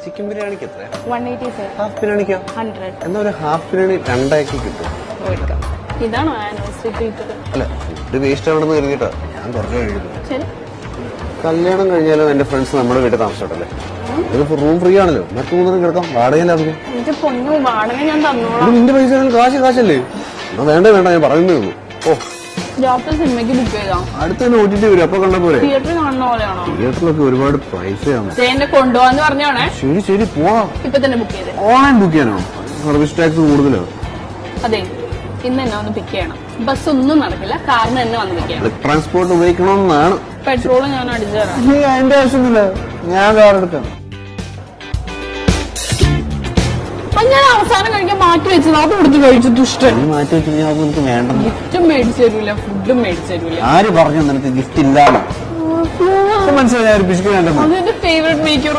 Chicken ബിരിയാണിക്ക് എത്ര 180 sir. Half ബിരിയാണിക്കോ 100. എന്നാ ഒരു ഹാഫ് ബിരിയാണി രണ്ടാക്കി കിട്ടും. ഇതാണോ ആനിവേഴ്സറി ട്രീറ്റ്? അല്ല ഫുഡ് വേസ്റ്റ് ആവണമെന്ന് കരുതിയിട്ടാ ഞാൻ കുറച്ച് കഴിക്കുന്നു. ശരി. കല്യാണം കഴിഞ്ഞാലും എന്റെ ഫ്രണ്ട്സ് നമ്മുടെ വീട്ടിൽ താമസിച്ചോട്ടല്ലേ, ഇത് റൂം ഫ്രീ ആണല്ലോ, മറ്റു മൂന്നിനും കിടക്കാം, വാടകയില്ലാതെ. എന്റെ പൊന്നു വാടക ഞാൻ തന്നോളാം. നിന്റെ പൈസ കാശല്ലേ? എന്നാ വേണ്ട ഞാൻ പറയുന്നേ ഉള്ളൂ. ഓ രാത്രി സിനിമയ്ക്ക് ബുക്ക് ചെയ്താ അടുത്ത തന്നെ OTT വരും, അപ്പൊ കണ്ട പോലെ. തിയേറ്ററിൽ കാണുന്ന പോലെയാണോ? തിയേറ്ററിലൊക്കെ ഒരുപാട് പൈസയാണ്. എന്നെ കൊണ്ടുപോവാന്ന് പറഞ്ഞോണേ. ശരി പോവാം. ഇപ്പൊ തന്നെ ബുക്ക് ചെയ്തേ. ഓൺലൈൻ ബുക്ക് ചെയ്യാനോ? സർവീസ് ടാക്സ് കൂടുതലാണ്. അതെ, ഇന്ന് എന്നെ ഒന്ന് പിക്ക് ചെയ്യണം. ബസ് ഒന്നും നടക്കില്ല, കാറിന് തന്നെ വന്ന് പിക്ക് ചെയ്യണം. ട്രാൻസ്പോർട്ട് ഉപയോഗിക്കണമെന്നാണ്. പെട്രോള് ഞാൻ അടിച്ചു തരാം. അതിന്റെ ആവശ്യമൊന്നുമില്ല, ഞാൻ കാർ എടുക്കാം. അത് ഞാൻ അവസാനം കഴിക്കാൻ മാറ്റി വെച്ചത്, അത് കൊടുത്ത് കഴിച്ചു ദുഷ്ടൻ. മാറ്റി വെച്ച് നിനക്ക് വേണ്ട. ഗിഫ്റ്റും മേടിച്ചു തരൂല, ഫുഡും മേടിച്ചു തരൂല. ആര് പറഞ്ഞു നിനക്ക് ഗിഫ്റ്റ് ഇല്ലാന്ന്? മനസ്സിലായി. അതെന്റെ ഫേവറേറ്റ് മേക്കർ